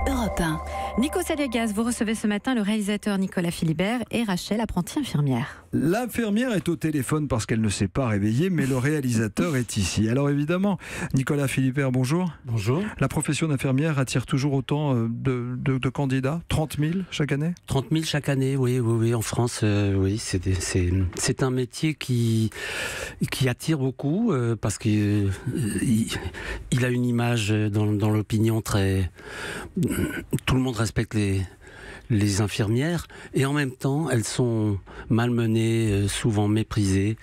Europe 1. Nico Saliagas, vous recevez ce matin le réalisateur Nicolas Philibert et Rachel, apprentie infirmière. L'infirmière est au téléphone parce qu'elle ne s'est pas réveillée, mais le réalisateur est ici. Alors évidemment, Nicolas Philibert, bonjour. Bonjour. La profession d'infirmière attire toujours autant de candidats, 30 000 chaque année ? 30 000 chaque année, oui, en France, oui, c'est un métier qui attire beaucoup parce qu'il a une image dans l'opinion très... Tout le monde respecte les infirmières et en même temps elles sont malmenées, souvent méprisées.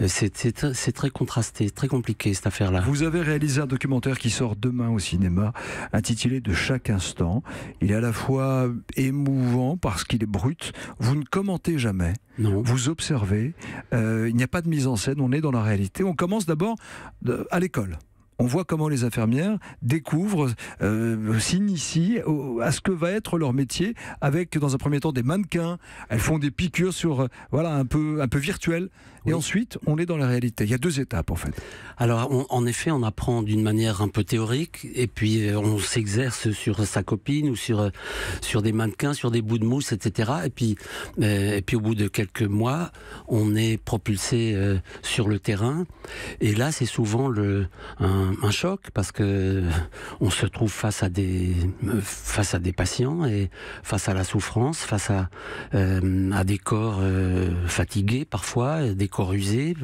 C'est très contrasté, très compliqué cette affaire-là. Vous avez réalisé un documentaire qui sort demain au cinéma, intitulé De chaque instant. Il est à la fois émouvant parce qu'il est brut. Vous ne commentez jamais. Non. Vous observez. Il n'y a pas de mise en scène. On est dans la réalité. On commence d'abord à l'école. On voit comment les infirmières découvrent, s'initient à ce que va être leur métier avec, dans un premier temps, des mannequins. Elles font des piqûres sur, un peu virtuel. Et oui. Ensuite, on est dans la réalité. Il y a deux étapes, en fait. Alors, en effet, on apprend d'une manière un peu théorique, et puis on s'exerce sur sa copine ou sur des mannequins, sur des bouts de mousse, etc. Et puis au bout de quelques mois, on est propulsé sur le terrain. Et là, c'est souvent un choc parce que on se trouve face à des patients et face à la souffrance, face à des corps fatigués parfois, des corps usés.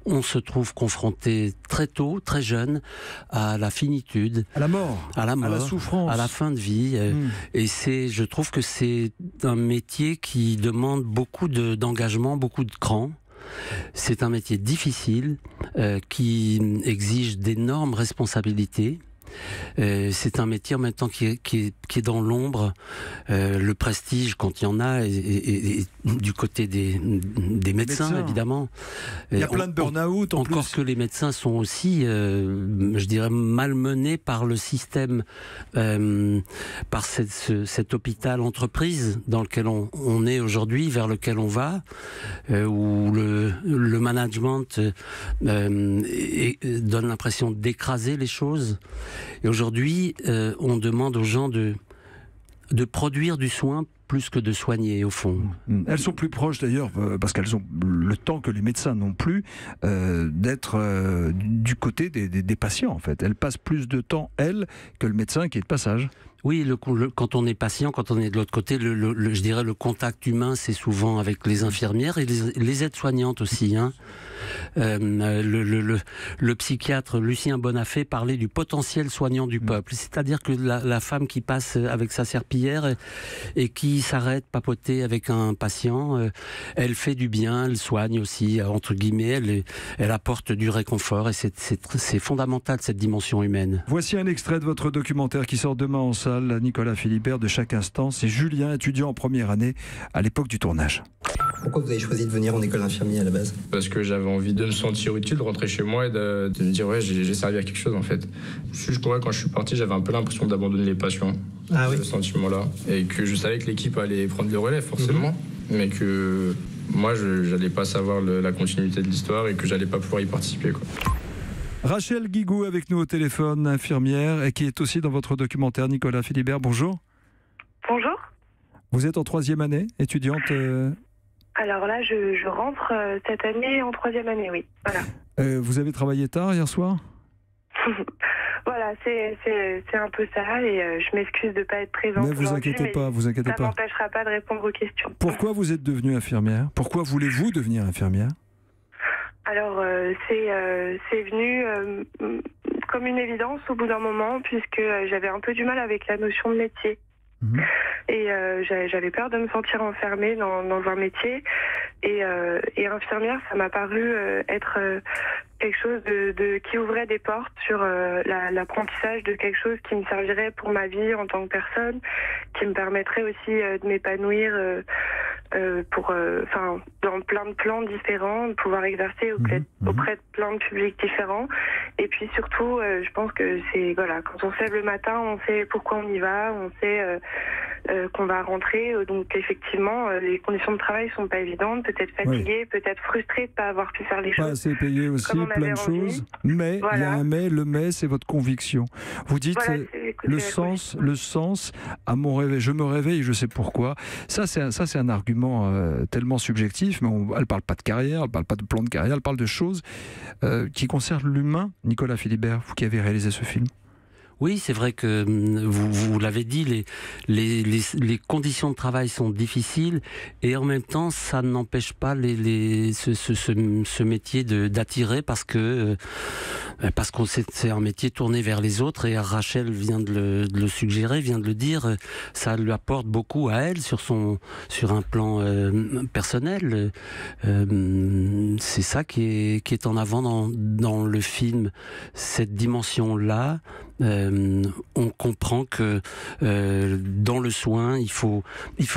On se trouve confronté très tôt, très jeune, à la finitude, à la mort, à la souffrance, à la fin de vie. Et je trouve que c'est un métier qui demande beaucoup d'engagement, beaucoup de cran. C'est un métier difficile qui exige d'énormes responsabilités. C'est un métier en même temps qui est dans l'ombre. Le prestige, quand il y en a, est du côté des médecins, évidemment. Il y a plein de burn-out. Encore que les médecins sont aussi, je dirais, malmenés par le système, par cet hôpital entreprise dans lequel on est aujourd'hui, vers lequel on va, où le management donne l'impression d'écraser les choses. Et aujourd'hui, on demande aux gens de produire du soin plus que de soigner, au fond. Elles sont plus proches d'ailleurs, parce qu'elles ont le temps que les médecins n'ont plus, d'être du côté des patients, en fait. Elles passent plus de temps, elles, que le médecin qui est de passage. Oui, quand on est patient, quand on est de l'autre côté, je dirais le contact humain, c'est souvent avec les infirmières et les aides-soignantes aussi. Le psychiatre Lucien Bonafé parlait du potentiel soignant du peuple. C'est-à-dire que la femme qui passe avec sa serpillière et qui s'arrête papoter avec un patient, elle fait du bien, elle soigne aussi, entre guillemets, elle apporte du réconfort et c'est fondamental cette dimension humaine. Voici un extrait de votre documentaire qui sort demain en salle, Nicolas Philibert, De chaque instant. C'est Julien, étudiant en première année à l'époque du tournage. Pourquoi vous avez choisi de venir en école d'infirmier à la base ? Parce que j'avais envie de me sentir utile, de rentrer chez moi et de me dire ouais, j'ai servi à quelque chose en fait. Je crois que quand je suis parti, j'avais un peu l'impression d'abandonner les patients. Ah oui. Ce sentiment-là. Et que je savais que l'équipe allait prendre le relais forcément, mais que moi je n'allais pas savoir la continuité de l'histoire et que j'allais pas pouvoir y participer, quoi. Rachel Guigou avec nous au téléphone, infirmière, et qui est aussi dans votre documentaire. Nicolas Philibert, bonjour. Bonjour. Vous êtes en 3e année, étudiante Alors là, je rentre cette année en 3e année, oui. Voilà. Vous avez travaillé tard hier soir ? Voilà, c'est un peu ça, et je m'excuse de ne pas être présente. Mais vous inquiétez pas, vous inquiétez pas. Ça m'empêchera pas de répondre aux questions. Pourquoi vous êtes devenue infirmière ? Pourquoi voulez-vous devenir infirmière ? Alors, c'est venu comme une évidence au bout d'un moment, puisque j'avais un peu du mal avec la notion de métier. Et j'avais peur de me sentir enfermée dans un métier. Et infirmière, ça m'a paru être quelque chose qui ouvrait des portes sur l'apprentissage de quelque chose qui me servirait pour ma vie en tant que personne, qui me permettrait aussi de m'épanouir dans plein de plans différents, de pouvoir exercer auprès de plein de publics différents. Et puis surtout, je pense que c'est quand on se lève le matin, on sait pourquoi on y va, on sait qu'on va rentrer. Donc effectivement, les conditions de travail sont pas évidentes, peut-être fatigué, peut-être frustré de pas avoir pu faire les choses. Pas assez payé aussi, plein de choses. Mais il y a un mais. Le mais, c'est votre conviction. Vous dites le sens à mon réveil. Je me réveille, je sais pourquoi. Ça, c'est un argument tellement subjectif. Mais elle parle pas de carrière, elle parle pas de plan de carrière, elle parle de choses qui concernent l'humain. Nicolas Philibert, vous qui avez réalisé ce film. Oui, c'est vrai que vous l'avez dit, les conditions de travail sont difficiles et en même temps, ça n'empêche pas ce métier d'attirer parce qu'on c'est un métier tourné vers les autres et Rachel vient de le suggérer, vient de le dire, ça lui apporte beaucoup à elle sur un plan personnel. C'est ça qui est en avant dans le film, cette dimension-là. On comprend que dans le soin, il faut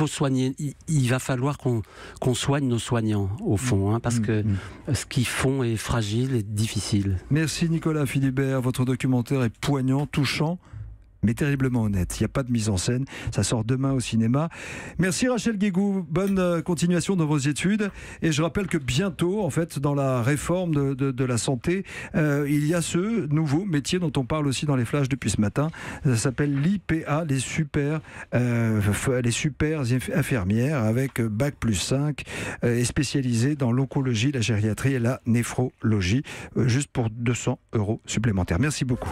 soigner. Il va falloir qu'on soigne nos soignants au fond, parce que ce qu'ils font est fragile et difficile. Merci Nicolas Philibert. Votre documentaire est poignant, touchant, mais terriblement honnête. Il n'y a pas de mise en scène. Ça sort demain au cinéma. Merci Rachel Guégou. Bonne continuation dans vos études. Et je rappelle que bientôt, en fait, dans la réforme de la santé, il y a ce nouveau métier dont on parle aussi dans les flashs depuis ce matin. Ça s'appelle l'IPA, les super infirmières avec Bac+5 et spécialisées dans l'oncologie, la gériatrie et la néphrologie, juste pour 200 € supplémentaires. Merci beaucoup.